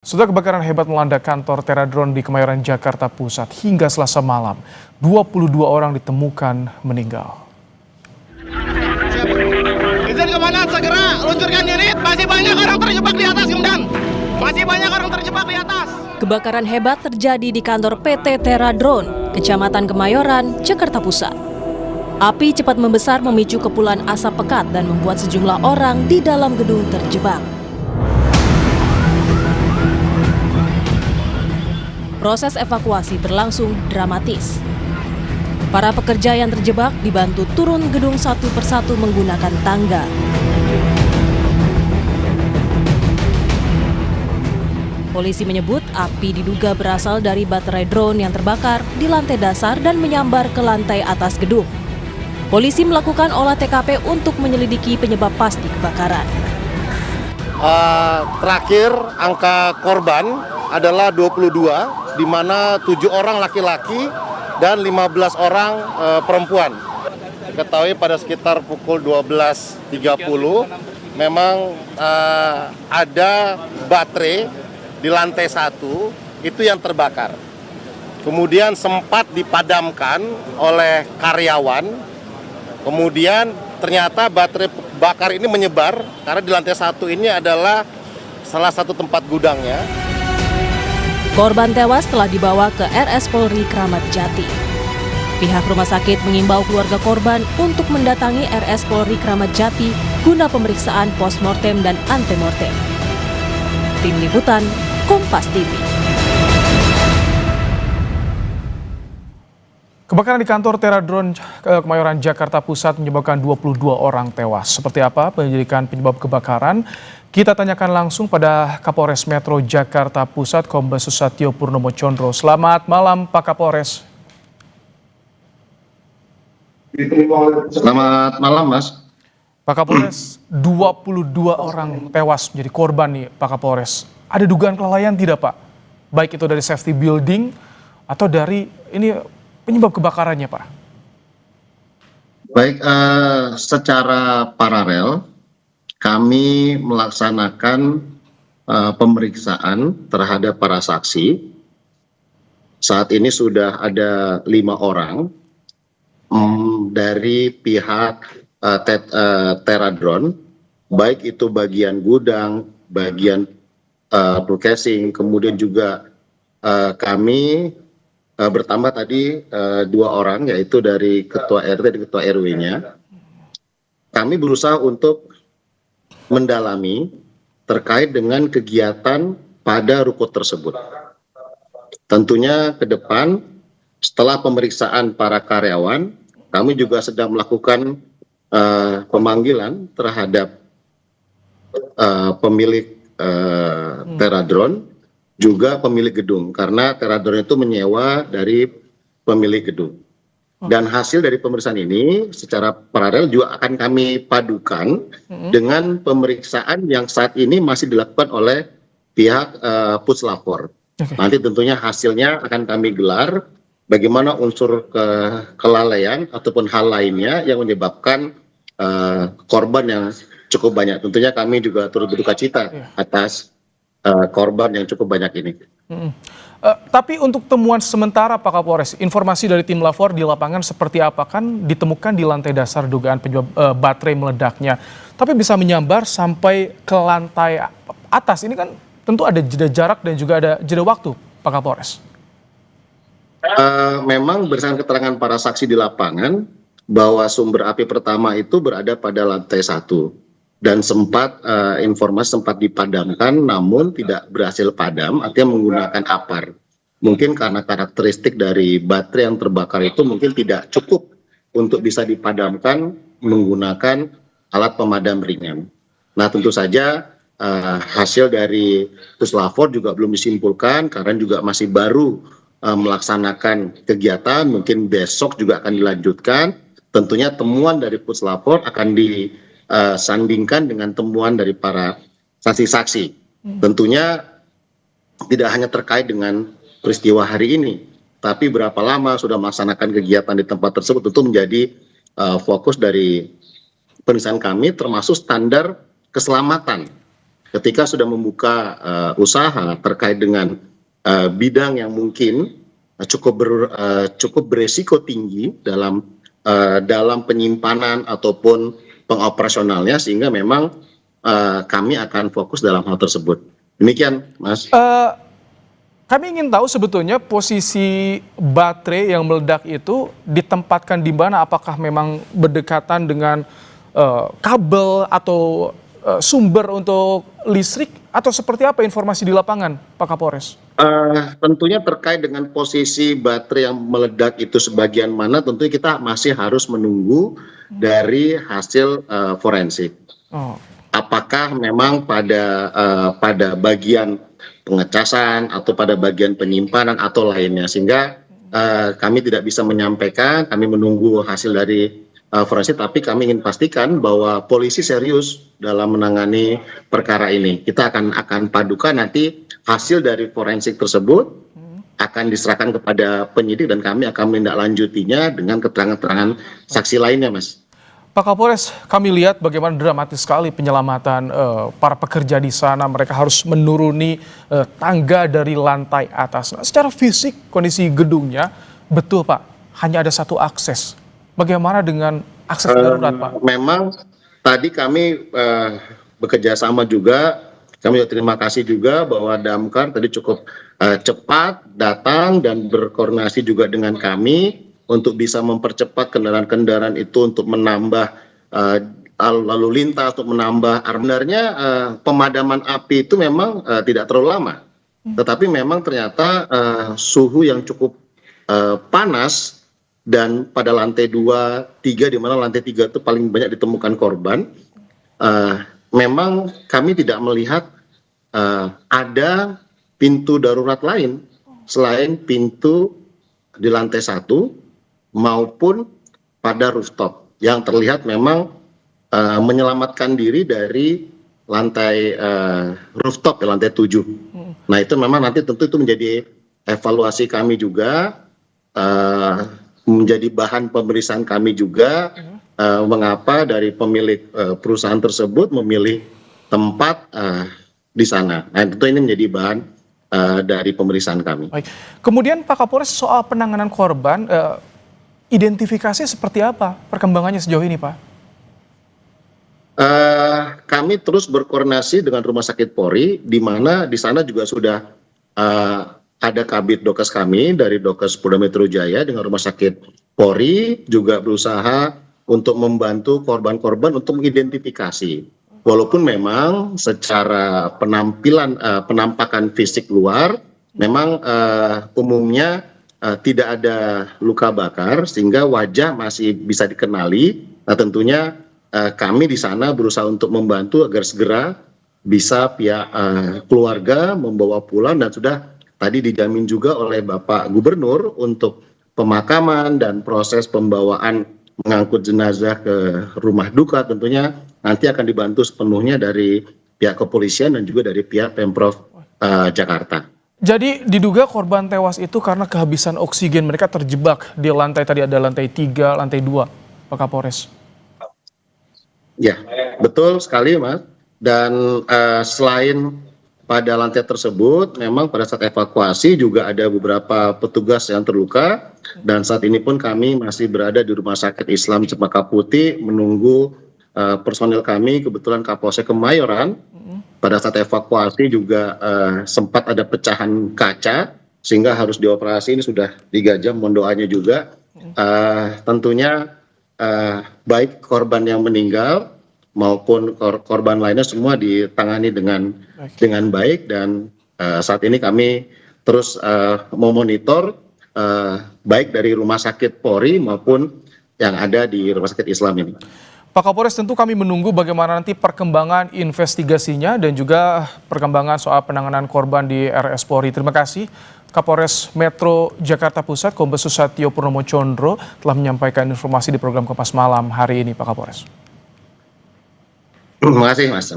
Sudah kebakaran hebat melanda kantor Teradron di Kemayoran, Jakarta Pusat hingga Selasa malam. 22 orang ditemukan meninggal. Izin komandan segera luncurkan unit. Masih banyak orang terjebak di atas, komandan. Masih banyak orang terjebak di atas. Kebakaran hebat terjadi di kantor PT Teradron, Kecamatan Kemayoran, Jakarta Pusat. Api cepat membesar memicu kepulan asap pekat dan membuat sejumlah orang di dalam gedung terjebak. Proses evakuasi berlangsung dramatis. Para pekerja yang terjebak dibantu turun gedung satu persatu menggunakan tangga. Polisi menyebut api diduga berasal dari baterai drone yang terbakar di lantai dasar dan menyambar ke lantai atas gedung. Polisi melakukan olah TKP untuk menyelidiki penyebab pasti kebakaran. Terakhir angka korban adalah 22, di mana 7 orang laki-laki dan 15 orang perempuan. Diketahui pada sekitar pukul 12.30 memang ada baterai di lantai 1 itu yang terbakar. Kemudian sempat dipadamkan oleh karyawan. Kemudian ternyata baterai bakar ini menyebar karena di lantai 1 ini adalah salah satu tempat gudangnya. Korban tewas telah dibawa ke RS Polri Kramat Jati. Pihak rumah sakit mengimbau keluarga korban untuk mendatangi RS Polri Kramat Jati guna pemeriksaan postmortem dan antemortem. Tim Liputan, Kompas TV. Kebakaran di kantor Teradron Kemayoran, Jakarta Pusat menyebabkan 22 orang tewas. Seperti apa penyelidikan penyebab kebakaran? Kita tanyakan langsung pada Kapolres Metro Jakarta Pusat, Kombes Susatyo Purnomo Condro. Selamat malam, Pak Kapolres. Selamat malam, Mas. Pak Kapolres, 22 orang tewas menjadi korban nih, Pak Kapolres. Ada dugaan kelalaian tidak, Pak? Baik itu dari safety building atau dari ini penyebab kebakarannya, Pak? Baik, secara paralel kami melaksanakan pemeriksaan terhadap para saksi. Saat ini sudah ada 5 orang dari pihak Teradron, baik itu bagian gudang, bagian broadcasting, kemudian juga kami bertambah tadi 2 orang, yaitu dari Ketua RT dan Ketua RW-nya. Kami berusaha untuk mendalami terkait dengan kegiatan pada ruko tersebut. Tentunya ke depan, setelah pemeriksaan para karyawan, kami juga sedang melakukan pemanggilan terhadap pemilik Teradron, juga pemilik gedung, karena Teradron itu menyewa dari pemilik gedung. Dan hasil dari pemeriksaan ini secara paralel juga akan kami padukan dengan pemeriksaan yang saat ini masih dilakukan oleh pihak Puslapor. Nanti tentunya hasilnya akan kami gelar bagaimana unsur kelalaian ataupun hal lainnya yang menyebabkan korban yang cukup banyak. Tentunya kami juga turut berduka cita atas korban yang cukup banyak ini. Tapi untuk temuan sementara, Pak Kapolres, informasi dari tim Lafor di lapangan seperti apa? Kan ditemukan di lantai dasar dugaan penyebab baterai meledaknya, tapi bisa menyambar sampai ke lantai atas. Ini kan tentu ada jeda jarak dan juga ada jeda waktu, Pak Kapolres. Memang berdasarkan keterangan para saksi di lapangan bahwa sumber api pertama itu berada pada lantai 1 dan informasi sempat dipadamkan namun tidak berhasil padam, artinya menggunakan apar. Mungkin karena karakteristik dari baterai yang terbakar itu mungkin tidak cukup untuk bisa dipadamkan menggunakan alat pemadam ringan. Nah, tentu saja hasil dari Puslapor juga belum disimpulkan karena juga masih baru melaksanakan kegiatan, mungkin besok juga akan dilanjutkan. Tentunya temuan dari Puslapor akan disandingkan dengan temuan dari para saksi-saksi. Tentunya tidak hanya terkait dengan peristiwa hari ini, tapi berapa lama sudah melaksanakan kegiatan di tempat tersebut tentu menjadi fokus dari pemeriksaan kami, termasuk standar keselamatan ketika sudah membuka usaha terkait dengan bidang yang mungkin cukup beresiko tinggi dalam penyimpanan ataupun pengoperasionalnya, sehingga memang kami akan fokus dalam hal tersebut. Demikian, Mas. Kami ingin tahu sebetulnya posisi baterai yang meledak itu ditempatkan di mana? Apakah memang berdekatan dengan kabel atau sumber untuk listrik, atau seperti apa informasi di lapangan, Pak Kapolres? Tentunya terkait dengan posisi baterai yang meledak itu sebagian mana, tentunya kita masih harus menunggu dari hasil forensik. Apakah memang pada bagian pengecasan atau pada bagian penyimpanan atau lainnya, sehingga kami tidak bisa menyampaikan. Kami menunggu hasil dari forensik, tapi kami ingin pastikan bahwa polisi serius dalam menangani perkara ini. Kita akan padukan nanti hasil dari forensik tersebut akan diserahkan kepada penyidik, dan kami akan menindaklanjutinya dengan keterangan-keterangan saksi lainnya, Mas. Pak Kapolres, kami lihat bagaimana dramatis sekali penyelamatan para pekerja di sana. Mereka harus menuruni tangga dari lantai atas. Nah, secara fisik kondisi gedungnya, betul Pak, hanya ada satu akses. Bagaimana dengan akses darurat, Pak? Memang tadi kami bekerja sama juga. Kami terima kasih juga bahwa Damkar tadi cukup cepat datang dan berkoordinasi juga dengan kami untuk bisa mempercepat kendaraan-kendaraan itu untuk menambah lalu lintas, untuk menambah. Sebenarnya pemadaman api itu memang tidak terlalu lama, tetapi memang ternyata suhu yang cukup panas, dan pada lantai 2, 3, di mana lantai 3 itu paling banyak ditemukan korban. Memang kami tidak melihat ada pintu darurat lain selain pintu di lantai 1 maupun pada rooftop yang terlihat memang menyelamatkan diri dari lantai rooftop, lantai 7. Nah, itu memang nanti tentu itu menjadi evaluasi kami juga, menjadi bahan pemeriksaan kami juga, mengapa dari pemilik perusahaan tersebut memilih tempat di sana. Nah, tentu ini menjadi bahan dari pemeriksaan kami. Baik. Kemudian Pak Kapolres, soal penanganan korban, identifikasi seperti apa perkembangannya sejauh ini, Pak? Kami terus berkoordinasi dengan Rumah Sakit Polri, di mana di sana juga sudah ada kabit dokes kami dari Dokes Polda Metro Jaya dengan Rumah Sakit Polri juga berusaha untuk membantu korban-korban untuk mengidentifikasi. Walaupun memang secara penampakan fisik luar, memang umumnya tidak ada luka bakar, sehingga wajah masih bisa dikenali. Nah, tentunya kami di sana berusaha untuk membantu agar segera bisa pihak keluarga membawa pulang, dan sudah tadi dijamin juga oleh Bapak Gubernur untuk pemakaman dan proses pembawaan mengangkut jenazah ke rumah duka. Tentunya nanti akan dibantu sepenuhnya dari pihak kepolisian dan juga dari pihak Pemprov Jakarta. Jadi diduga korban tewas itu karena kehabisan oksigen, mereka terjebak di lantai, tadi ada lantai 3, lantai 2, Pak Kapolres. Ya, betul sekali, Mas. Dan selain pada lantai tersebut, memang pada saat evakuasi juga ada beberapa petugas yang terluka, dan saat ini pun kami masih berada di Rumah Sakit Islam Cempaka Putih menunggu personil kami. Kebetulan Kapolsek Kemayoran pada saat evakuasi juga sempat ada pecahan kaca sehingga harus dioperasi. Ini sudah 3 jam, mohon doanya juga. Tentunya baik korban yang meninggal maupun korban lainnya semua ditangani dengan baik, dan saat ini kami terus memonitor baik dari Rumah Sakit Polri maupun yang ada di Rumah Sakit Islam ini. Pak Kapolres, tentu kami menunggu bagaimana nanti perkembangan investigasinya dan juga perkembangan soal penanganan korban di RS Polri. Terima kasih Kapolres Metro Jakarta Pusat Kombes Susatyo Purnomo Condro telah menyampaikan informasi di program Kompas Malam hari ini, Pak Kapolres. Terima kasih, Mas.